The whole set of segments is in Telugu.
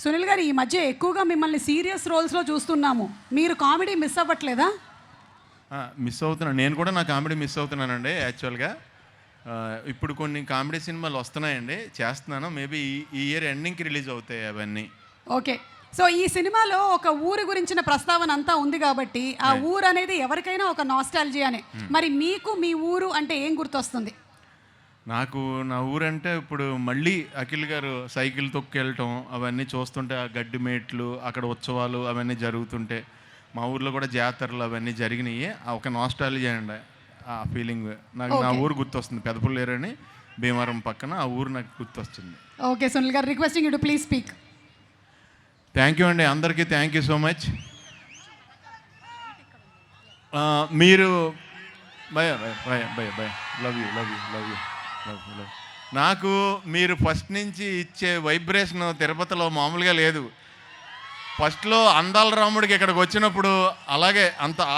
సునీల్ గారు, ఈ మధ్య ఎక్కువగా మిమ్మల్ని సీరియస్ రోల్స్లో చూస్తున్నాము. మీరు కామెడీ మిస్ అవ్వట్లేదా? మిస్ అవుతున్నాను. నేను కూడా నా కామెడీ మిస్ అవుతున్నానండి. యాక్చువల్గా ఇప్పుడు కొన్ని కామెడీ సినిమాలు వస్తున్నాయండి, చేస్తున్నాను. మేబీ ఈ ఇయర్ ఎండింగ్కి రిలీజ్ అవుతాయి అవన్నీ. ఓకే. సో ఈ సినిమాలో ఒక ఊరు గురించిన ప్రస్తావన అంతా ఉంది కాబట్టి ఆ ఊరు అనేది ఎవరికైనా ఒక నాస్టాలజియానే. మరి మీకు మీ ఊరు అంటే ఏం గుర్తొస్తుంది? నాకు నా ఊరంటే ఇప్పుడు మళ్ళీ అఖిల్ గారు సైకిల్ తొక్కెళ్ళటం అవన్నీ చూస్తుంటే, ఆ గడ్డి మేట్లు, అక్కడ ఉత్సవాలు అవన్నీ జరుగుతుంటే, మా ఊర్లో కూడా జాతరలు అవన్నీ జరిగినాయి. ఒక నాస్టాలజీ అండి ఆ ఫీలింగ్. నాకు నా ఊరు గుర్తొస్తుంది. పెదపుల్లేరు అని భీమవరం పక్కన ఆ ఊరు నాకు గుర్తొస్తుంది. ఓకే సునీల్ గారు, requesting you to please speak. Thank you అండి, అందరికీ థ్యాంక్ యూ సో మచ్. మీరు by by by by love you love you love you love you love. నాకు మీరు ఫస్ట్ నుంచి ఇచ్చే వైబ్రేషన్ తిరుపతిలో మామూలుగా లేదు. ఫస్ట్లో అందాల రాముడికి ఇక్కడికి వచ్చినప్పుడు అలాగే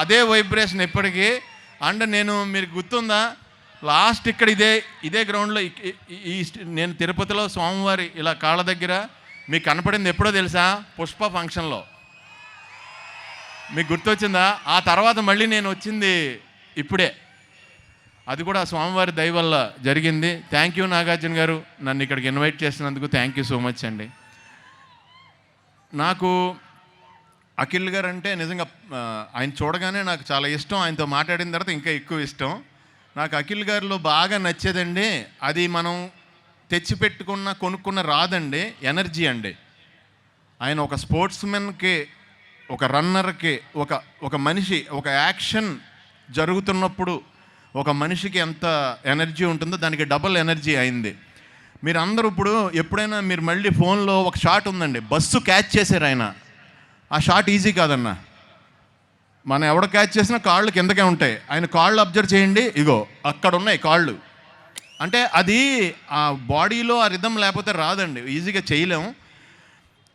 అదే వైబ్రేషన్ ఇప్పటికీ. అండ్ మీరు గుర్తుందా, లాస్ట్ ఇక్కడ ఇదే గ్రౌండ్లో నేను తిరుపతిలో స్వామివారి ఇలా కాళ్ళ దగ్గర మీకు కనపడింది ఎప్పుడో తెలుసా? పుష్ప ఫంక్షన్లో. మీకు గుర్తొచ్చిందా? ఆ తర్వాత మళ్ళీ నేను వచ్చింది ఇప్పుడే. అది కూడా స్వామివారి దయ వల్ల జరిగింది. థ్యాంక్ యూ నాగార్జున గారు, నన్ను ఇక్కడికి ఇన్వైట్ చేసినందుకు థ్యాంక్ యూ సో మచ్ అండి. నాకు అఖిల్ గారు అంటే నిజంగా ఆయన చూడగానే నాకు చాలా ఇష్టం. ఆయనతో మాట్లాడిన తర్వాత ఇంకా ఎక్కువ ఇష్టం. నాకు అఖిల్ గారిలో బాగా నచ్చేదండి, అది మనం తెచ్చిపెట్టుకున్న కొనుక్కున్న రాదండి, ఎనర్జీ అండి. ఆయన ఒక స్పోర్ట్స్మెన్కి, ఒక రన్నర్కి, ఒక మనిషి ఒక యాక్షన్ జరుగుతున్నప్పుడు ఒక మనిషికి ఎంత ఎనర్జీ ఉంటుందో దానికి డబుల్ ఎనర్జీ అయింది. మీరు అందరూ ఇప్పుడు ఎప్పుడైనా మీరు మళ్ళీ ఫోన్లో ఒక షాట్ ఉందండి, బస్సు క్యాచ్ చేశారు ఆయన. ఆ షాట్ ఈజీ కాదన్న. మనం ఎవడ క్యాచ్ చేసినా కాళ్ళు కిందకే ఉంటాయి. ఆయన కాళ్ళు అబ్జర్వ్ చేయండి, ఇగో అక్కడ ఉన్నాయి కాళ్ళు. అంటే అది ఆ బాడీలో ఆ రిథం లేకపోతే రాదండి, ఈజీగా చేయలేము.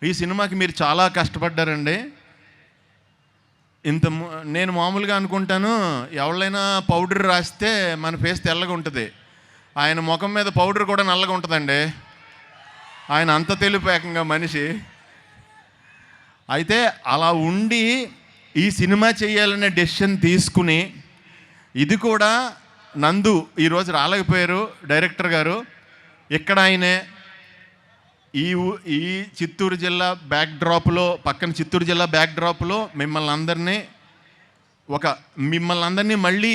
ఈ సినిమాకి మీరు చాలా కష్టపడ్డారండి. నేను మామూలుగా అనుకుంటాను, ఎవరైనా పౌడర్ రాస్తే మన ఫేస్ తెల్లగా ఉంటుంది, ఆయన ముఖం మీద పౌడర్ కూడా నల్లగా ఉంటుందండి. ఆయన అంత తెలివిపేకంగా మనిషి. అయితే అలా ఉండి ఈ సినిమా చేయాలనే డెసిషన్ తీసుకుని, ఇది కూడా నందు ఈరోజు రాలేకపోయారు డైరెక్టర్ గారు. ఇక్కడ ఆయనే ఈ చిత్తూరు జిల్లా బ్యాక్డ్రాప్లో, పక్కన చిత్తూరు జిల్లా బ్యాక్డ్రాప్లో మిమ్మల్ని అందరినీ మళ్ళీ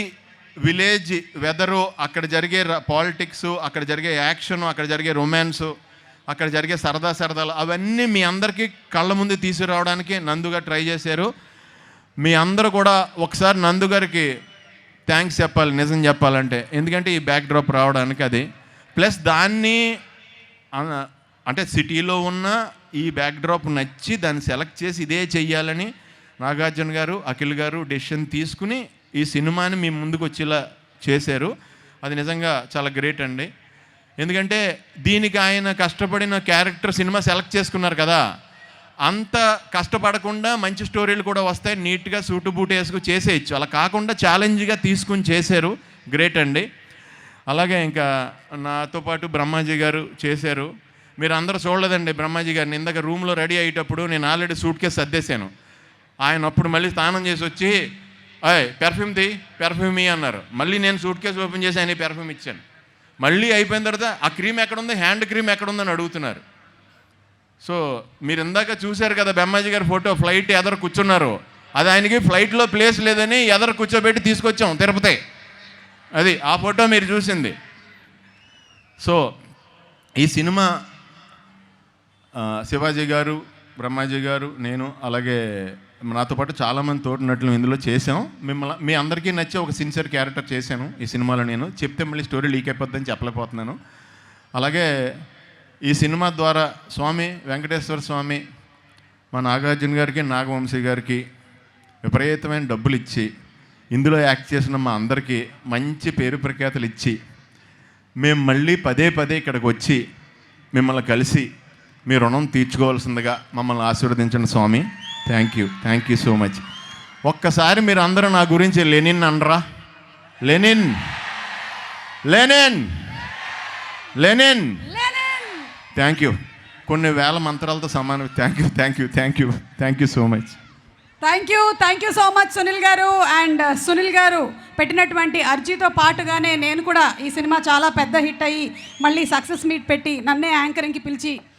విలేజ్ వెదరు, అక్కడ జరిగే పాలిటిక్స్, అక్కడ జరిగే యాక్షన్, అక్కడ జరిగే రొమాన్సు, అక్కడ జరిగే సరదాలు అవన్నీ మీ అందరికీ కళ్ళ ముందు తీసుకురావడానికి నందుగా ట్రై చేశారు. మీ అందరూ కూడా ఒకసారి నందు గారికి థ్యాంక్స్ చెప్పాలి, నిజం చెప్పాలంటే. ఎందుకంటే ఈ బ్యాక్డ్రాప్ రావడానికి అది ప్లస్ దాన్ని అంటే సిటీలో ఉన్న ఈ బ్యాక్డ్రాప్ నచ్చి దాన్ని సెలెక్ట్ చేసి ఇదే చెయ్యాలని నాగార్జున గారు, అఖిల్ గారు డెసిషన్ తీసుకుని ఈ సినిమాని మీ ముందుకు వచ్చేలా చేశారు. అది నిజంగా చాలా గ్రేట్ అండి. ఎందుకంటే దీనికి ఆయన కష్టపడిన క్యారెక్టర్ సినిమా సెలెక్ట్ చేసుకున్నారు కదా, అంత కష్టపడకుండా మంచి స్టోరీలు కూడా వస్తాయి, నీట్గా సూటు బూటు వేసుకు చేసేయచ్చు. అలా కాకుండా ఛాలెంజ్గా తీసుకుని చేశారు, గ్రేట్ అండి. అలాగే ఇంకా నాతో పాటు బ్రహ్మాజీ గారు చేశారు. మీరు అందరూ చూడలేదండి బ్రహ్మాజీ గారిని. ఇందాక రూమ్లో రెడీ అయ్యేటప్పుడు నేను ఆల్రెడీ సూట్ కేసు సర్దేశాను. ఆయన అప్పుడు మళ్ళీ స్నానం చేసి వచ్చి పెర్ఫ్యూమ్ అన్నారు. మళ్ళీ నేను సూట్ కేసు ఓపెన్ చేసి ఆయన పెర్ఫ్యూమ్ ఇచ్చాను. మళ్ళీ అయిపోయిన తర్వాత ఆ క్రీమ్ ఎక్కడుంది, హ్యాండ్ క్రీమ్ ఎక్కడుందని అడుగుతున్నారు. సో మీరు ఇందాక చూశారు కదా బ్రహ్మాజీ గారి ఫోటో, ఫ్లైట్ ఎదరు కూర్చున్నారు. అది ఆయనకి ఫ్లైట్లో ప్లేస్ లేదని ఎదరు కూర్చోబెట్టి తీసుకొచ్చాం తిరుపతి. అది ఆ ఫోటో మీరు చూసింది. సో ఈ సినిమా శివాజీ గారు, బ్రహ్మాజీ గారు, నేను, అలాగే నాతో పాటు చాలామంది తోటినట్లు ఇందులో చేసాం. మీ అందరికీ నచ్చే ఒక సిన్సియర్ క్యారెక్టర్ చేశాను ఈ సినిమాలో. నేను చెప్తే మళ్ళీ స్టోరీ లీక్ అయిపోద్దని చెప్పలేకపోతున్నాను. అలాగే ఈ సినిమా ద్వారా స్వామి వెంకటేశ్వర స్వామి మా నాగార్జున గారికి, నాగవంశీ గారికి విపరీతమైన డబ్బులు ఇచ్చి ఇందులో యాక్ట్ చేసిన మా అందరికీ మంచి పేరు ప్రఖ్యాతులు ఇచ్చి మేము మళ్ళీ పదే ఇక్కడికి వచ్చి మిమ్మల్ని కలిసి మీ రుణం తీర్చుకోవాల్సిందిగా మమ్మల్ని ఆశీర్వదించండి స్వామి. Thank you so much. ఒక్కసారి మీరు అందరూ నా గురించి లెనిన్ అనరా? Lenin Lenin Lenin. Thank you. కొన్ని వేల మంత్రాలతో సమానం. Thank you so much. Thank you so much Sunil గారు. అండ్ సునీల్ గారు పెట్టినటువంటి అర్జీతో పాటుగానే నేను కూడా ఈ సినిమా చాలా పెద్ద హిట్ అయ్యి మళ్ళీ సక్సెస్ మీట్ పెట్టి నన్నే యాంకరింగ్కి పిలిచి